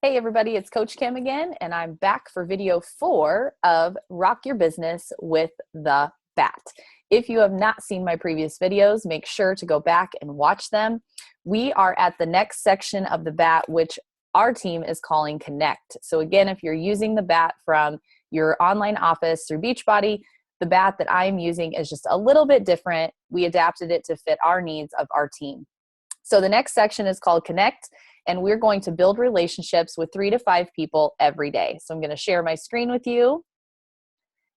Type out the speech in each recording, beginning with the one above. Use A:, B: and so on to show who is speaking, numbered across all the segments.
A: Hey everybody, it's Coach Kim again, and I'm back for video 4 of Rock Your Business with the Bat. If you have not seen my previous videos, make sure to go back and watch them. We are at the next section of the Bat, which our team is calling Connect. So again, if you're using the Bat from your online office through Beachbody, the Bat that I'm using is just a little bit different. We adapted it to fit our needs of our team. So the next section is called Connect, and we're going to build relationships with 3 to 5 people every day. So I'm going to share my screen with you.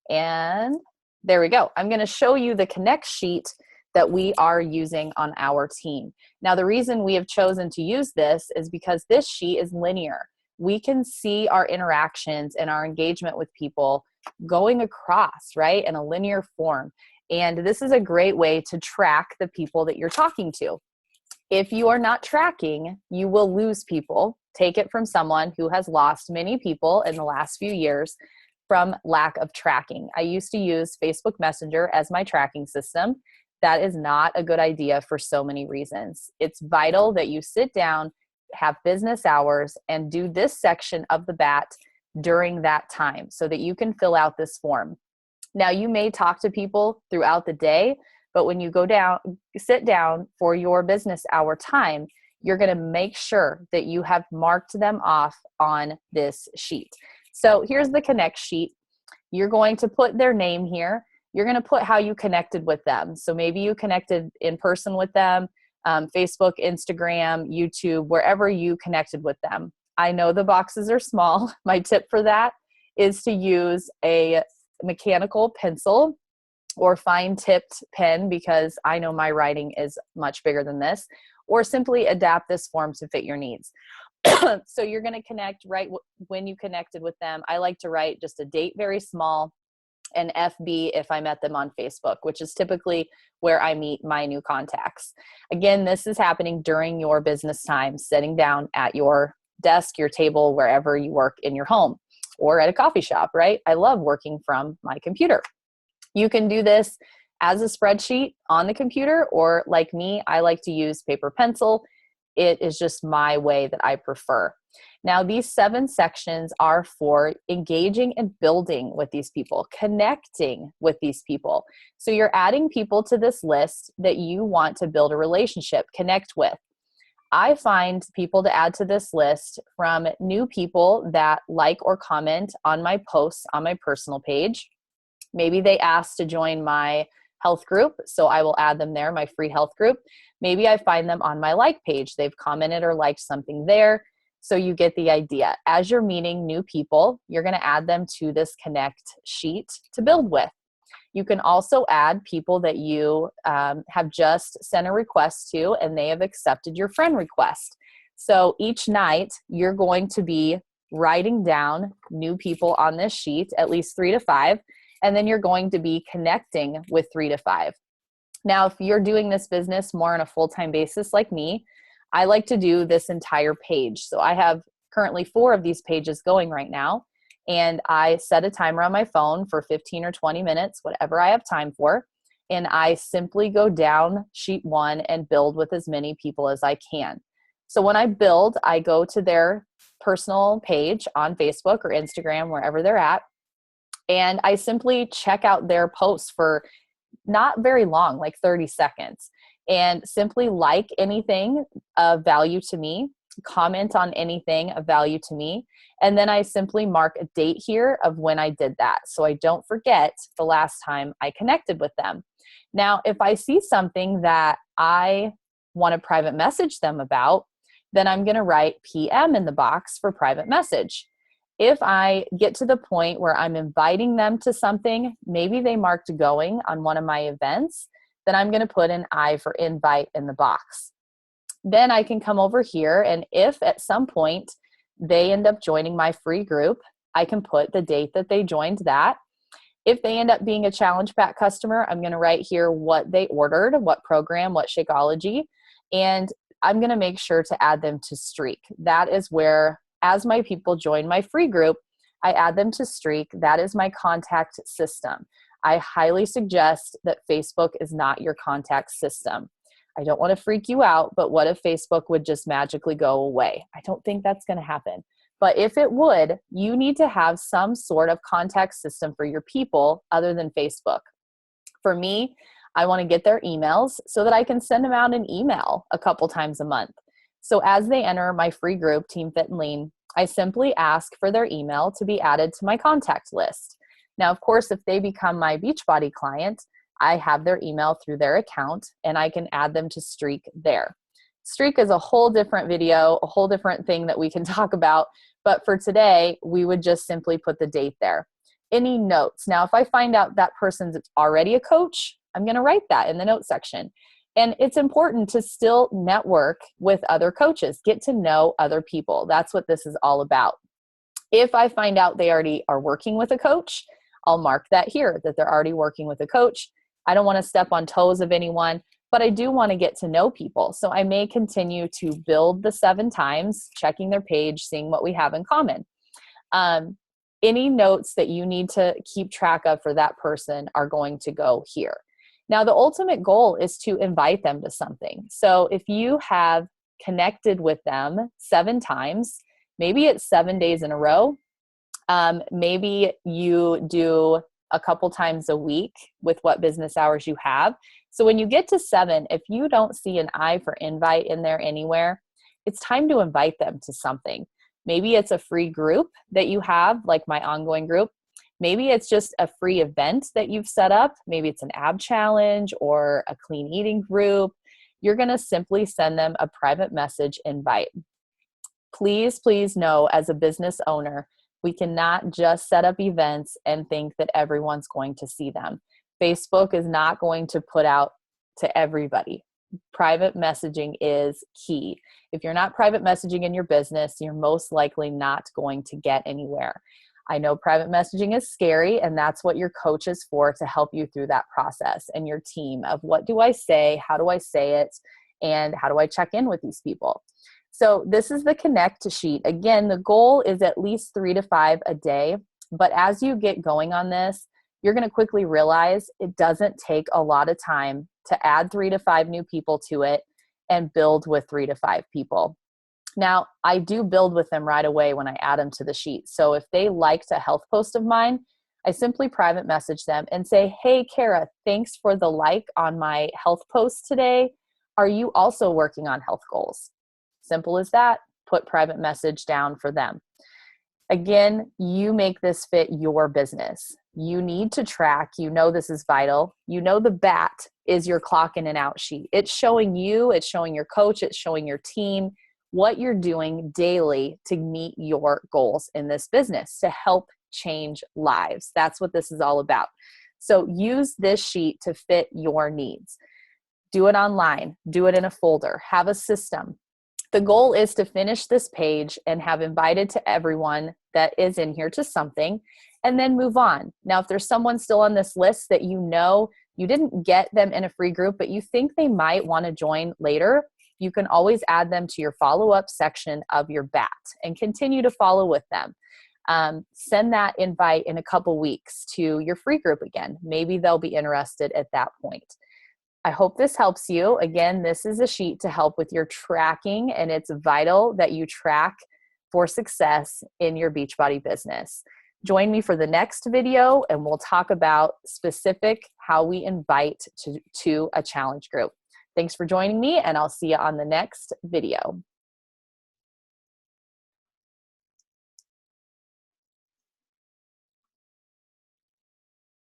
A: And there we go. I'm going to show you the Connect sheet that we are using on our team. Now, the reason we have chosen to use this is because this sheet is linear. We can see our interactions and our engagement with people going across, right, in a linear form. And this is a great way to track the people that you're talking to. If you are not tracking, you will lose people. Take it from someone who has lost many people in the last few years from lack of tracking. I used to use Facebook Messenger as my tracking system. That is not a good idea for so many reasons. It's vital that you sit down, have business hours, and do this section of the Bat during that time so that you can fill out this form. Now, you may talk to people throughout the day, but when you sit down for your business hour time, you're going to make sure that you have marked them off on this sheet. So here's the Connect sheet. You're going to put their name here. You're going to put how you connected with them. So maybe you connected in person with them, Facebook, Instagram, YouTube, wherever you connected with them. I know the boxes are small. My tip for that is to use a mechanical pencil or fine-tipped pen, because I know my writing is much bigger than this, or simply adapt this form to fit your needs. So you're going to connect right when you connected with them. I like to write just a date very small, and FB if I met them on Facebook, which is typically where I meet my new contacts. Again, this is happening during your business time, sitting down at your desk, your table, wherever you work in your home, or at a coffee shop, right? I love working from my computer. You can do this as a spreadsheet on the computer, or like me, I like to use paper pencil. It is just my way that I prefer. Now, these 7 sections are for engaging and building with these people, connecting with these people. So you're adding people to this list that you want to build a relationship, connect with. I find people to add to this list from new people that like or comment on my posts on my personal page. Maybe they asked to join my health group, so I will add them there, my free health group. Maybe I find them on my like page. They've commented or liked something there, so you get the idea. As you're meeting new people, you're going to add them to this Connect sheet to build with. You can also add people that you have just sent a request to, and they have accepted your friend request. So each night, you're going to be writing down new people on this sheet, at least 3 to 5, and then you're going to be connecting with 3 to 5. Now, if you're doing this business more on a full-time basis like me, I like to do this entire page. So I have currently 4 of these pages going right now, and I set a timer on my phone for 15 or 20 minutes, whatever I have time for, and I simply go down sheet 1 and build with as many people as I can. So when I build, I go to their personal page on Facebook or Instagram, wherever they're at, and I simply check out their posts for not very long, like 30 seconds, and simply like anything of value to me, comment on anything of value to me, and then I simply mark a date here of when I did that, so I don't forget the last time I connected with them. Now, if I see something that I want to private message them about, then I'm going to write PM in the box for private message. If I get to the point where I'm inviting them to something, maybe they marked going on one of my events, then I'm going to put an I for invite in the box. Then I can come over here, and if at some point they end up joining my free group, I can put the date that they joined that. If they end up being a Challenge Pack customer, I'm going to write here what they ordered, what program, what Shakeology, and I'm going to make sure to add them to Streak. That is where, as my people join my free group, I add them to Streak. That is my contact system. I highly suggest that Facebook is not your contact system. I don't want to freak you out, but what if Facebook would just magically go away? I don't think that's going to happen. But if it would, you need to have some sort of contact system for your people other than Facebook. For me, I want to get their emails so that I can send them out an email a couple times a month. So as they enter my free group, Team Fit and Lean, I simply ask for their email to be added to my contact list. Now, of course, if they become my Beachbody client, I have their email through their account and I can add them to Streak there. Streak is a whole different video, a whole different thing that we can talk about. But for today, we would just simply put the date there. Any notes? Now, if I find out that person's already a coach, I'm going to write that in the notes section. And it's important to still network with other coaches, get to know other people. That's what this is all about. If I find out they already are working with a coach, I'll mark that here, that they're already working with a coach. I don't want to step on toes of anyone, but I do want to get to know people. So I may continue to build the 7 times, checking their page, seeing what we have in common. Any notes that you need to keep track of for that person are going to go here. Now, the ultimate goal is to invite them to something. So if you have connected with them 7 times, maybe it's 7 days in a row. Maybe you do a couple times a week with what business hours you have. So when you get to 7, if you don't see an I for invite in there anywhere, it's time to invite them to something. Maybe it's a free group that you have, like my ongoing group. Maybe it's just a free event that you've set up. Maybe it's an ab challenge or a clean eating group. You're going to simply send them a private message invite. Please, please know, as a business owner, we cannot just set up events and think that everyone's going to see them. Facebook is not going to put out to everybody. Private messaging is key. If you're not private messaging in your business, you're most likely not going to get anywhere. I know private messaging is scary, and that's what your coach is for, to help you through that process, and your team of what do I say, how do I say it, and how do I check in with these people. So this is the connect sheet. Again, the goal is at least 3 to 5 a day, but as you get going on this, you're going to quickly realize it doesn't take a lot of time to add 3 to 5 new people to it and build with 3 to 5 people. Now, I do build with them right away when I add them to the sheet. So if they liked a health post of mine, I simply private message them and say, hey, Kara, thanks for the like on my health post today. Are you also working on health goals? Simple as that. Put private message down for them. Again, you make this fit your business. You need to track. You know this is vital. You know the BAT is your clock in and out sheet. It's showing you, it's showing your coach, it's showing your team what you're doing daily to meet your goals in this business, to help change lives. That's what this is all about. So use this sheet to fit your needs. Do it online. Do it in a folder. Have a system. The goal is to finish this page and have invited to everyone that is in here to something, and then move on. Now, if there's someone still on this list that you know you didn't get them in a free group, but you think they might want to join later, you can always add them to your follow-up section of your BAT and continue to follow with them. Send that invite in a couple weeks to your free group again. Maybe they'll be interested at that point. I hope this helps you. Again, this is a sheet to help with your tracking, and it's vital that you track for success in your Beachbody business. Join me for the next video, and we'll talk about specific how we invite to a challenge group. Thanks for joining me, and I'll see you on the next video.